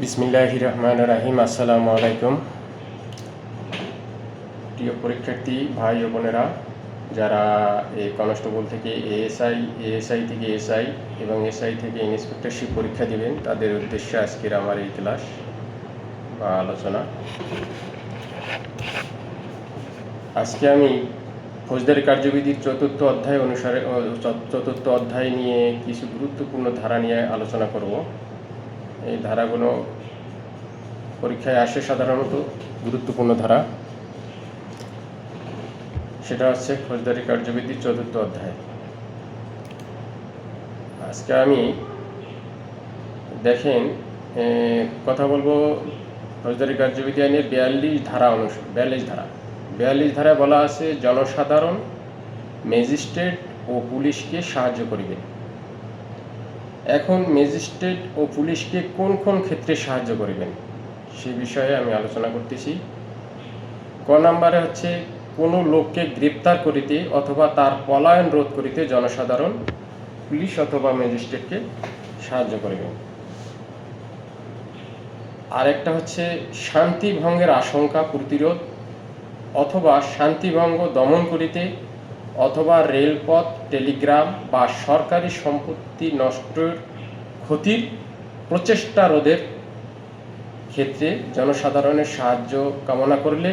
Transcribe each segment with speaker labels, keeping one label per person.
Speaker 1: বিসমিল্লাহির রহমানির রহিম। আসসালামু আলাইকুম। প্রিয় পরীক্ষার্থী ভাই ও বোনেরা, যারা এই কনস্টেবল থেকে এএসআই থেকে এসআই এবং এসআই থেকে ইন্সপেক্টরশিপ পরীক্ষা দিবেন, তাদের উদ্দেশ্যে আজকের আমার এই ক্লাস বা আলোচনা। আজকে আমি ফৌজদারি কার্যবিধির চতুর্থ অধ্যায় নিয়ে কিছু গুরুত্বপূর্ণ ধারা নিয়ে আলোচনা করব। এই ধারাগুলো পরীক্ষায় আসে সাধারণত গুরুত্বপূর্ণ ধারা। সেটা হচ্ছে ফৌজদারি কার্যবিধির চতুর্থ অধ্যায়। আজকে আমি দেখেন কথা বলবো ফৌজদারি কার্যবিধি আইনের 42 ধারায় বলা আছে জনসাধারণ ম্যাজিস্ট্রেট ও পুলিশকে সাহায্য করিবে। এখন ম্যাজিস্ট্রেট ও পুলিশকে কোন কোন ক্ষেত্রে সাহায্য করিবেন সে বিষয়ে আমি আলোচনা করতেছি। ক নম্বরে হচ্ছে কোনো লোককে গ্রেপ্তার করিতে অথবা তার পলায়ন রোধ করিতে জনসাধারণ পুলিশ অথবা ম্যাজিস্ট্রেটকে সাহায্য করিবেন। আরেকটা হচ্ছে শান্তি ভঙ্গের আশঙ্কা প্রতিরোধ অথবা শান্তিভঙ্গ দমন করিতে অথবা রেলপথ, টেলিগ্রাম বা সরকারি সম্পত্তি নষ্টের ক্ষতির প্রচেষ্টা রোধের ক্ষেত্রে জনসাধারণের সাহায্য কামনা করলে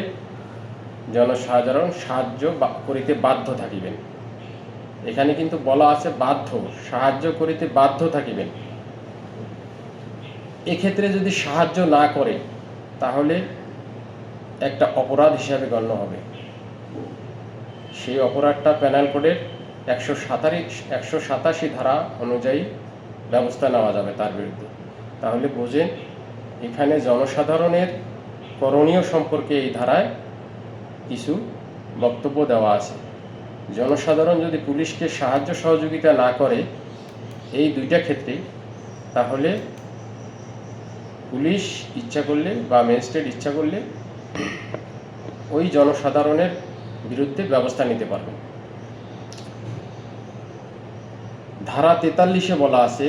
Speaker 1: জনসাধারণ সাহায্য করিতে বাধ্য থাকিবেন। এখানে কিন্তু বলা আছে বাধ্য, সাহায্য করিতে বাধ্য থাকিবেন। এক্ষেত্রে যদি সাহায্য না করে তাহলে একটা অপরাধ হিসাবে গণ্য হবে। সেই অপরাধটা পেনাল কোডের 187 ধারা অনুযায়ী ব্যবস্থা নেওয়া যাবে তার বিরুদ্ধে। তাহলে বোঝেন এখানে জনসাধারণের করণীয় সম্পর্কে এই ধারায় কিছু বক্তব্য দেওয়া আছে। জনসাধারণ যদি পুলিশকে সাহায্য সহযোগিতা না করে এই দুইটা ক্ষেত্রে, তাহলে পুলিশ ইচ্ছা করলে বা ম্যাজিস্ট্রেট ইচ্ছা করলে ওই জনসাধারণের বিরুদ্ধে ব্যবস্থা নিতে পারবে। ধারা 43-এ বলা আছে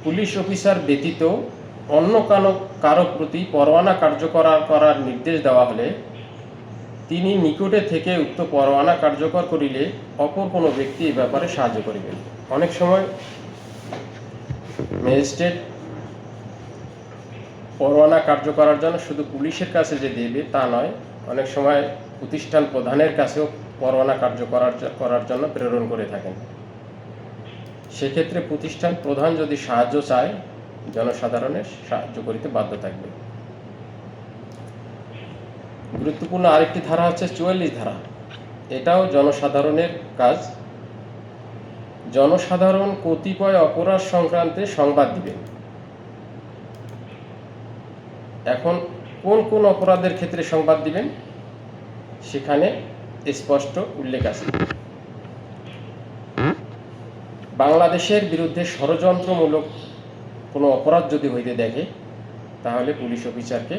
Speaker 1: পুলিশ অফিসার ব্যতীত অন্য কারো প্রতি পরোয়ানা কার্যকর করার নির্দেশ দেওয়া হলে তিনি নিকটে থেকে উক্ত পরোয়ানা কার্যকর করিলে অপর কোনো ব্যক্তি এই ব্যাপারে সাহায্য করিবেন। অনেক সময় ম্যাজিস্ট্রেট পরোয়ানা কার্য করার জন্য শুধু পুলিশের কাছে যে দেবে তা নয়, অনেক সময় প্রতিষ্ঠান প্রধানের কাছেও পরোয়ানা কার্য করার জন্য প্রেরণ করে থাকেন। সেক্ষেত্রে প্রতিষ্ঠান প্রধান যদি সাহায্য চায় জনসাধারণের সাহায্য করিতে বাধ্য থাকবে। গুরুত্বপূর্ণ আরেকটি ধারা হচ্ছে 44 ধারা। এটাও জনসাধারণের কাজ। জনসাধারণ কতিপয় অপরাধ সংক্রান্তে সংবাদ দিবেন। এখন কোন কোন অপরাধের ক্ষেত্রে সংবাদ দিবেন সেখানে স্পষ্ট উল্লেখ আছে। বাংলাদেশের বিরুদ্ধে ষড়যন্ত্রমূলক কোনো অপরাধ যদি হইতে দেখে তাহলে পুলিশ অফিসারকে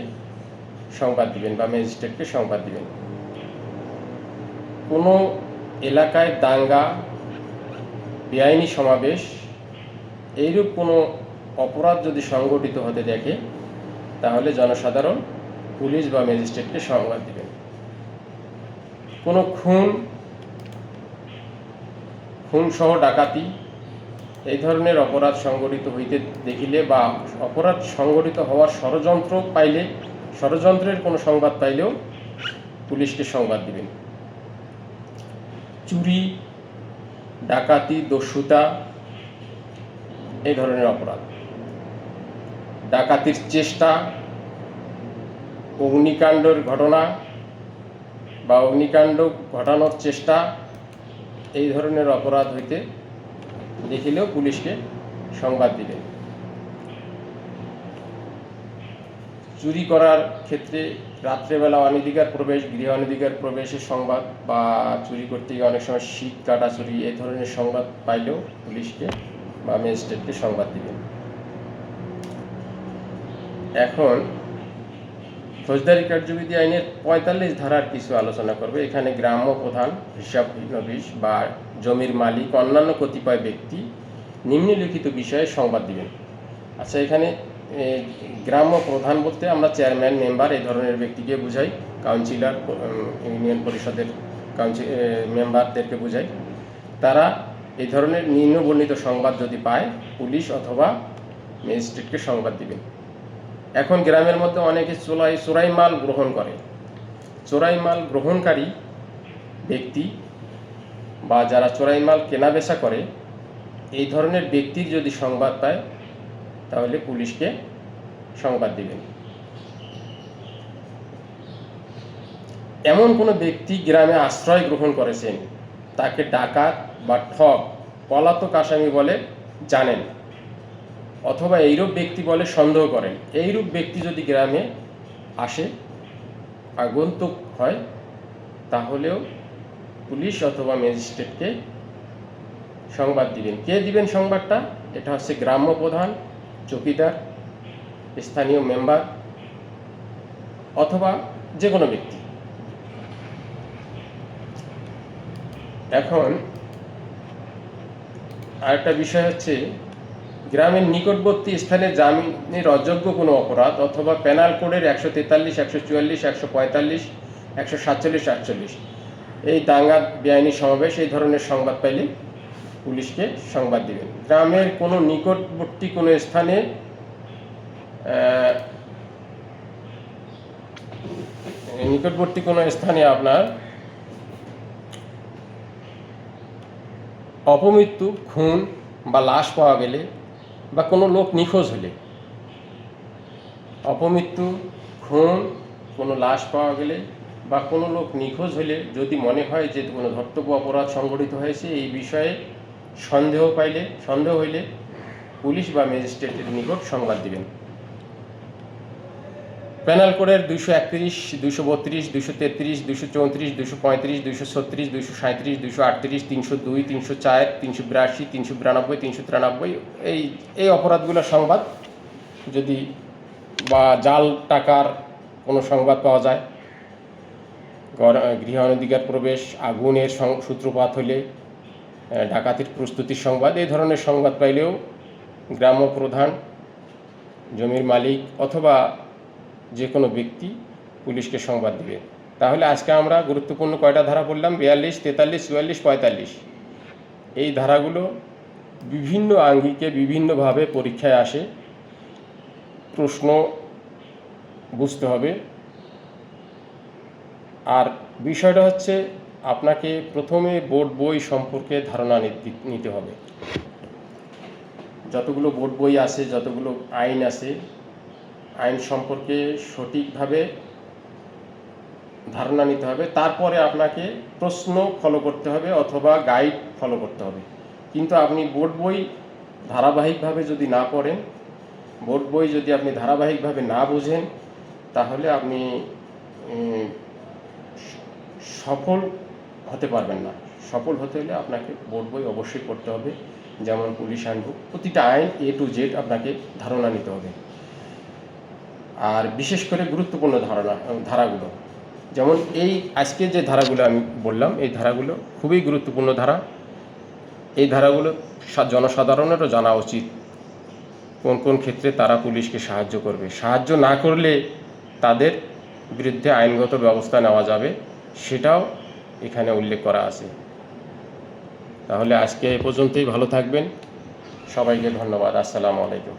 Speaker 1: সংবাদ দিবেন বা ম্যাজিস্ট্রেটকে সংবাদ দিবেন। কোনো এলাকায় দাঙ্গা, বেআইনি সমাবেশ, এইরূপ কোনো অপরাধ যদি সংঘটিত হতে দেখে তাহলে জনসাধারণ পুলিশ বা ম্যাজিস্ট্রেটকে সংবাদ দিবেন। কোনো খুন সহ ডাকাতি এই ধরনের অপরাধ সংঘটিত হইতে দেখিলে বা অপরাধ সংঘটিত হওয়ার ষড়যন্ত্রের কোনো সংবাদ পাইলেও পুলিশকে সংবাদ দিবেন। চুরি, ডাকাতি, দস্যুতা এই ধরনের অপরাধ, ডাকাতির চেষ্টা, অগ্নিকাণ্ডের ঘটনা বা অগ্নিকাণ্ড ঘটানোর চেষ্টা এই ধরনের অপরাধ হইতে দেখিলেও পুলিশকে সংবাদ দিবেন। চুরি করার ক্ষেত্রে রাত্রেবেলা গৃহ অনধিকার প্রবেশের সংবাদ বা চুরি করতে গিয়ে অনেক সময় শীত কাটা চুরি এই ধরনের সংবাদ পাইলেও পুলিশকে বা ম্যাজিস্ট্রেটকে সংবাদ দিবেন। এখন ফৌজদারি কার্যবিধি আইনের 45 ধারার কিছু আলোচনা করবে। এখানে গ্রাম্য প্রধান, হিসাব নবিশ বা জমির মালিক অন্যান্য কতিপয় ব্যক্তি নিম্নলিখিত বিষয়ে সংবাদ দিবেন। আচ্ছা, এখানে গ্রাম্য প্রধান বলতে আমরা চেয়ারম্যান, মেম্বার এই ধরনের ব্যক্তিকে বুঝাই, কাউন্সিলর, ইউনিয়ন পরিষদের মেম্বারদেরকে বুঝাই। তারা এই ধরনের নিম্নবর্ণিত সংবাদ যদি পায় পুলিশ অথবা ম্যাজিস্ট্রেটকে সংবাদ দিবেন। এখন গ্রামের মধ্যে অনেকে চোরাই মাল গ্রহণ করে। চোরাই মাল গ্রহণকারী ব্যক্তি বা যারা চোরাই মাল কেনাবেচা করে এই ধরনের ব্যক্তির যদি সংবাদ পায় তাহলে পুলিশকে সংবাদ দিবেন। এমন কোনো ব্যক্তি গ্রামে আশ্রয় গ্রহণ করেছেন, তাকে ডাকাত বা ঠক, পলাতক আসামি বলে জানেন অথবা এইরূপ ব্যক্তি বলে সন্দেহ করেন, এইরূপ ব্যক্তি যদি গ্রামে আসে, আগন্তুক হয়, তাহলেও পুলিশ অথবা ম্যাজিস্ট্রেটকে সংবাদ দিবেন। কে দিবেন সংবাদটা? এটা হচ্ছে গ্রাম্য প্রধান, চৌকিদার, স্থানীয় মেম্বার অথবা যে কোনো ব্যক্তি। এখন আরেকটা বিষয় হচ্ছে, গ্রামের নিকটবর্তী স্থানে জামিনের অযোগ্য কোনো অপরাধ অথবা পেনাল কোডের 143, 144, 145, 147, 48 এই দাঙ্গা, বেআইনি সমাবেশ এই ধরনের সংবাদ পাইলে পুলিশকে সংবাদ দিবেন। গ্রামের কোনো নিকটবর্তী কোনো স্থানে আপনার অপমৃত্যু, খুন বা লাশ পাওয়া গেলে বা কোনো লোক নিখোঁজ হলে, অপমৃত্যু, খুন, কোনো লাশ পাওয়া গেলে বা কোনো লোক নিখোঁজ হলে যদি মনে হয় যে কোনো ধর্তব্য অপরাধ সংঘটিত হয়েছে, এই বিষয়ে সন্দেহ হইলে পুলিশ বা ম্যাজিস্ট্রেটের নিকট সংবাদ দিবেন। পেনাল কোডের 231, 232, 233, 234, 235, 236, 237, 238, 302, 304, 382, 392, 393 এই অপরাধগুলোর সংবাদ যদি, বা জাল টাকার কোনো সংবাদ পাওয়া যায়, গৃহ অনধিকার প্রবেশ, আগুনের সূত্রপাত হলে, ডাকাতির প্রস্তুতির সংবাদ, এই ধরনের সংবাদ পাইলেও গ্রাম্য প্রধান, জমির মালিক অথবা যে কোনো ব্যক্তি পুলিশকে সংবাদ দিবে। তাহলে আজকে আমরা গুরুত্বপূর্ণ কয়টা ধারা পড়লাম? 42, 43, 44, 45 এই ধারাগুলো বিভিন্ন আঙ্গিকে বিভিন্নভাবে পরীক্ষায় আসে, প্রশ্ন বুঝতে হবে। আর বিষয়টা হচ্ছে, আপনাকে প্রথমে বোর্ড বই সম্পর্কে ধারণা নিতে হবে। যতগুলো বোর্ড বই আছে, যতগুলো আইন আছে, আইন সম্পর্কে সঠিকভাবে ধারণা নিতে হবে। তারপরে আপনাকে প্রশ্ন ফলো করতে হবে অথবা গাইড ফলো করতে হবে। কিন্তু আপনি বোর্ড বই ধারাবাহিকভাবে যদি না পড়েন, বোর্ড বই যদি আপনি ধারাবাহিকভাবে না বুঝেন, তাহলে আপনি সফল হতে পারবেন না। সফল হতে হলে আপনাকে বোর্ড বই অবশ্যই পড়তে হবে। যেমন পুলিশ হ্যান্ডবুক, প্রতিটা আইন A to Z আপনাকে ধারণা নিতে হবে। আর বিশেষ করে গুরুত্বপূর্ণ ধারাগুলো, যেমন এই আজকে যে ধারাগুলো আমি বললাম, এই ধারাগুলো খুবই গুরুত্বপূর্ণ ধারা। এই ধারাগুলো জনসাধারণেরও জানা উচিত কোন কোন ক্ষেত্রে তারা পুলিশকে সাহায্য করবে। সাহায্য না করলে তাদের বিরুদ্ধে আইনগত ব্যবস্থা নেওয়া যাবে, সেটাও এখানে উল্লেখ করা আছে। তাহলে আজকে এ পর্যন্তই। ভালো থাকবেন, সবাইকে ধন্যবাদ। আসসালামু আলাইকুম।